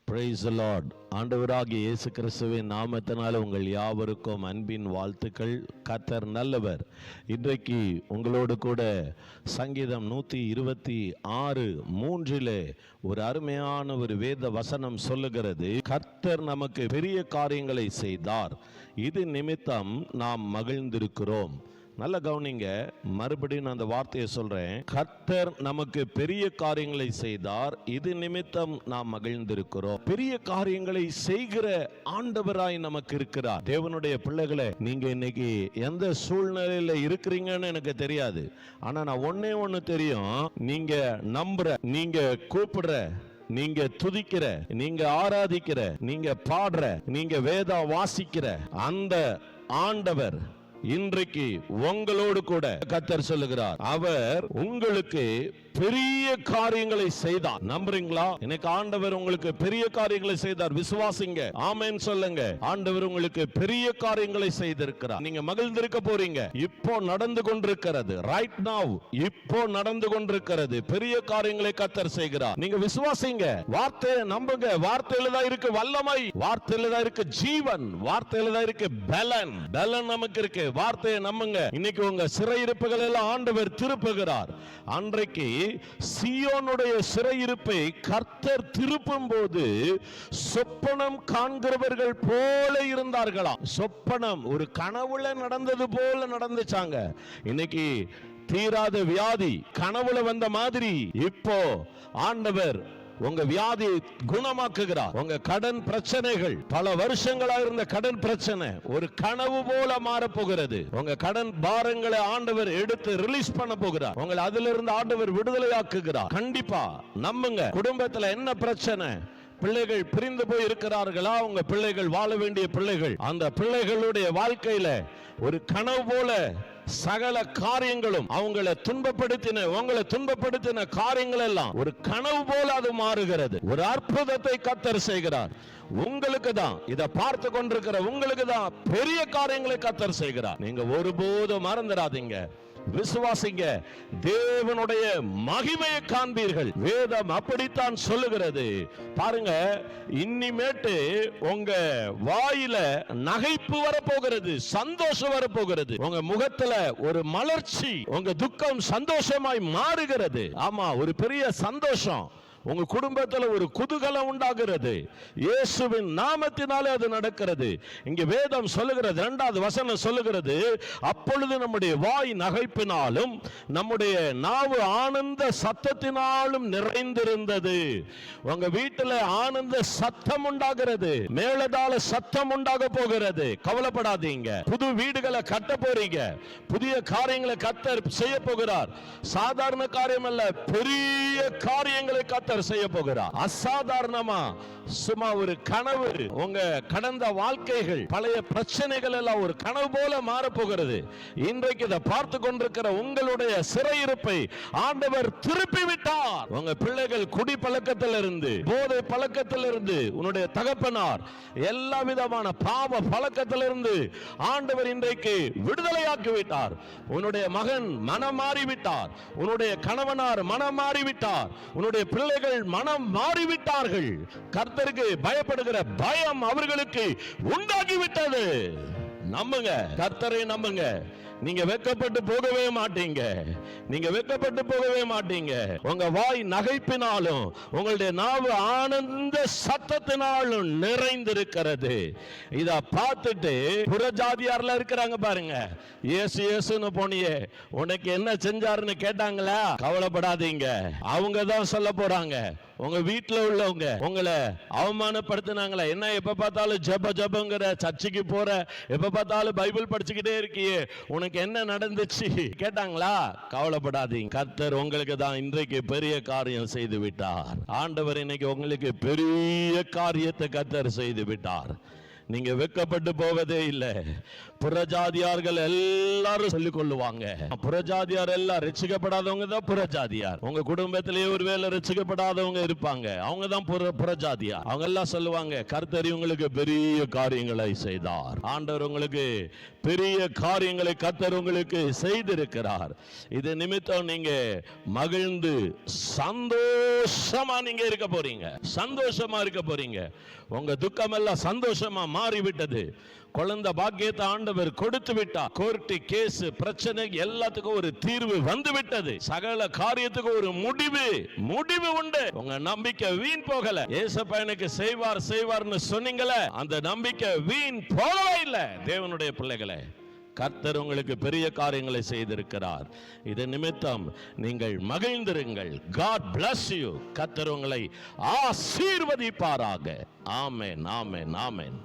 Praise the Lord. ஆண்டவராகிய இயேசு கிறிஸ்துவின் நாமத்தினால் உங்கள் யாவருக்கும் அன்பின் வாழ்த்துக்கள். கர்த்தர் நல்லவர். இன்றைக்கு உங்களோடு கூட சங்கீதம் 126:3 ஒரு அருமையான ஒரு வேத வசனம் சொல்லுகிறது, கர்த்தர் நமக்கு பெரிய காரியங்களை செய்தார், இது நிமித்தம் நாம் மகிழ்ந்திருக்கிறோம். நல்ல கவனிங்க, மறுபடியும் நான் அந்த வார்த்தையை சொல்றேன். கர்த்தர் நமக்கு பெரிய காரியங்களை செய்தார், இது நிமித்தம் நாம் மகிழ்ந்திருக்கிறோம். பெரிய காரியங்களை செய்கிற ஆண்டவராய் நமக்கு இருக்கிறார். தேவனுடைய பிள்ளைகளை, நீங்க இன்னைக்கு எந்த சூழ்நிலையில இருக்கிறீங்கன்னு எனக்கு தெரியாது. ஆனா நான் ஒண்ணு தெரியும், நீங்க நம்புற, நீங்க கூப்பிடுற, நீங்க துதிக்கிற, நீங்க ஆராதிக்கிற, நீங்க பாடுற, நீங்க வேதம் வாசிக்கிற அந்த ஆண்டவர் இன்றைக்கு உங்களோடு கூட கர்த்தர் சொல்லுகிறார், அவர் உங்களுக்கு பெரிய காரியங்களை செய்தார். நம்புறீங்களா? இன்னைக்கு ஆண்டவர் உங்களுக்கு பெரிய காரியங்களை செய்தார். விசுவாசிங்க, ஆமென் சொல்லுங்க. ஆண்டவர் உங்களுக்கு பெரிய காரியங்களை செய்திருக்கிறார். நீங்க மகிழ்ந்திருக்க போறீங்க. இப்போ நடந்து கொண்டிருக்கிறது, ரைட் நவ், இப்போ நடந்து கொண்டிருக்கிறது. பெரிய காரியங்களை கர்த்தர் செய்கிறார். நீங்க விசுவாசிங்க, வார்த்தையை நம்புங்க. வார்த்தையில தான் இருக்கு வல்லமை, வார்த்தையில தான் இருக்கு ஜீவன், வார்த்தையில தான் இருக்கு பலன். பலன் நமக்கு இருக்கு. வார்த்தையை நம்புங்க. இன்னைக்கு உங்க சிறையிருப்புகள் எல்லாம் ஆண்டவர் திருப்புகிறார். அன்றைக்கு சீயோனுடைய சிறையிருப்பை கர்த்தர் திருப்பும் போது சொப்பனம் காண்கிறவர்கள் போல இருந்தார்களாம். சொப்பனம் ஒரு கனவுல நடந்தது போல நடந்துச்சாங்க. இன்னைக்கு தீராத வியாதி கனவுல வந்த மாதிரி இப்போ ஆண்டவர் உங்க வியாதியை குணமாக்குகிறார். உங்க கடன் பிரச்சனைகள், பல வருஷங்களா இருந்த கடன் பிரச்சனை ஒரு கனவு போல மாற போகிறது. உங்க கடன் பாரங்களை ஆண்டவர் எடுத்து ரிலீஸ் பண்ண போகிறார். உங்களை அதிலிருந்து ஆண்டவர் விடுதலையாக்குகிறார். கண்டிப்பா நம்புங்க. குடும்பத்துல என்ன பிரச்சனை? பிள்ளைகள் பிரிந்து போய் இருக்கிறார்களா? உங்க பிள்ளைகள் வாழ வேண்டிய பிள்ளைகள், அந்த பிள்ளைகளுடைய வாழ்க்கையில ஒரு கனவு போல சகல காரியங்களும் அவங்களை துன்பப்படுத்தின, உங்களை துன்பப்படுத்தின காரியங்கள் எல்லாம் ஒரு கனவு போல அது மாறுகிறது. ஒரு அற்புதத்தை கர்த்தர் செய்கிறார். உங்களுக்கு தான், இதை பார்த்து கொண்டிருக்கிற உங்களுக்கு தான் பெரிய காரியங்களை கர்த்தர் செய்கிறார். நீங்க ஒருபோதும் மறந்துடாதீங்க. விசுவாசிங்க, தேவனுடைய மகிமையை காண்பீர்கள். வேதம் அப்படித்தான் சொல்லுகிறது. பாருங்க, இனிமேட்டு உங்க வாயில நகைப்பு வரப்போகிறது, சந்தோஷம் வரப்போகிறது. உங்க முகத்துல ஒரு மலர்ச்சி, உங்க துக்கம் சந்தோஷமாய் மாறுகிறது. ஆமா, ஒரு பெரிய சந்தோஷம் உங்க குடும்பத்தில் ஒரு குதூகலம் உண்டாகிறது. இயேசுவின் நாமத்தினாலே அது நடக்கிறது. இங்க வேதம் சொல்லுகிறது, 2வது வசனம் சொல்லுகிறது, அப்பொழுது நம்முடைய வாய் நகைப்பினாலும் நம்முடைய நாவு ஆனந்த சத்தத்தினாலும் நிறைந்திருந்தது. உங்க வீட்டில் ஆனந்த சத்தம் உண்டாகிறது, மேலதாள சத்தம் உண்டாக போகிறது. கவலைப்படாதீங்க. புது வீடுகளை கட்ட போறீங்க. புதிய காரியங்களை கர்த்தர் செய்ய போகிறார். சாதாரண காரியம் அல்ல, பெரிய காரியங்களை கர்த்தர் செய்ய போகிறார். அசாதாரணமா சும்மா ஒரு கனவு, உங்க கடந்த வாழ்க்கைகள், பழைய பிரச்சனைகள் எல்லாம் ஒரு கனவு போல மாற போகிறது. இன்றைக்கு இதை பார்த்து கொண்டிருக்கிற உங்களுடைய சிறையிருப்பை ஆண்டவர் திருப்பி விட்டார். உங்க பிள்ளைகள் குடி பழக்கத்திலிருந்து, போதை பழக்கத்திலிருந்து, உன்னுடைய தகப்பனார் எல்லா விதமான பாவ பழக்கத்திலிருந்து ஆண்டவர் இன்றைக்கு விடுதலையாக்கி விட்டார். உன்னுடைய மகன் மனம் மாறிவிட்டார். உன்னுடைய கணவனார் மனம் மாறிவிட்டார். உன்னுடைய பிள்ளைகள் மனம் மாறிவிட்டார்கள். கர்த்தருக்கு பயப்படுகிற பயம் அவர்களுக்கு உண்டாகிவிட்டது. நம்புங்க, கர்த்தரை நம்புங்க. நீங்க வெட்கப்பட்டு போகவே மாட்டீங்க. நீங்க வெட்கப்பட்டு போகவே மாட்டீங்க. உங்க வாய் நகைப்பினாலும் உங்களுடைய நாவு ஆனந்த சத்தத்தினாலும் நிறைந்திருக்கிறது. இத பார்த்துட்டு புறஜாதியார்ல இருக்கிறாங்க பாருங்க, இயேசு இயேசுன்னு போனியே, உனக்கு என்ன செஞ்சாருன்னு கேட்டாங்களா? கவலைப்படாதீங்க, அவங்க தான் சொல்ல போறாங்க. உங்க வீட்டுல உள்ளவங்க உங்களை அவமானப்படுத்தினாங்களா? என்ன எப்ப பார்த்தாலும் ஜபங்கிற, சர்ச்சுக்கு போற, எப்ப பார்த்தாலும் பைபிள் படிச்சுக்கிட்டே இருக்கியே, உனக்கு என்ன நடந்துச்சு கேட்டாங்களா? கவலைப்படாதீங்க, கர்த்தர் உங்களுக்கு தான் இன்றைக்கு பெரிய காரியம் செய்து விட்டார். ஆண்டவர் இன்னைக்கு உங்களுக்கு பெரிய காரியத்தை கர்த்தர் செய்து விட்டார். நீங்க வெட்கப்பட்டு போவதே இல்லை. புறஜாதியார்கள் எல்லாரும் சொல்லிக் கொள்ளுவாங்க. புறஜாதியார் எல்லாம் ரட்சிக்கப்படாதவங்க தான் புறஜாதியார். உங்க குடும்பத்திலேயே ஒருவேளை ரட்சிக்கப்படாதவங்க இருப்பாங்க, அவங்க தான் புறஜாதியார். அவங்க எல்லாம் சொல்லுவாங்க, கர்த்தர் உங்களுக்கு பெரிய காரியங்களை செய்தார், ஆண்டவர் உங்களுக்கு பெரிய காரியங்களை கர்த்தர் உங்களுக்கு செய்திருக்கிறார். இது நிமித்தம் நீங்க மகிழ்ந்து சந்தோஷமா நீங்க இருக்க போறீங்க, சந்தோஷமா இருக்க போறீங்க. உங்க துக்கம் எல்லாம் சந்தோஷமா மாறிவிட்டது. குழந்தை பாக்கியத்தை ஆண்டவர் கொடுத்து விட்டார். கோர்ட்டு கேஸ் பிரச்சனை எல்லாத்துக்கும் ஒரு தீர்வு வந்து விட்டது. சகல காரியத்துக்கு ஒரு முடிவு உண்டு. உங்க நம்பிக்கை வீண் போகல. ஏசப்பா எனக்கு செய்வார்னு சொன்னீங்களே, அந்த நம்பிக்கை வீண் போகவே இல்லை. தேவனுடைய பிள்ளைகளே, கர்த்தர் உங்களுக்கு பெரிய காரியங்களை செய்திருக்கிறார். இது நிமித்தம் நீங்கள் மகிழ்ந்திருங்கள். God bless you. கர்த்தர் உங்களை ஆசீர்வதிப்பாராக. ஆமென், ஆமென், ஆமென்.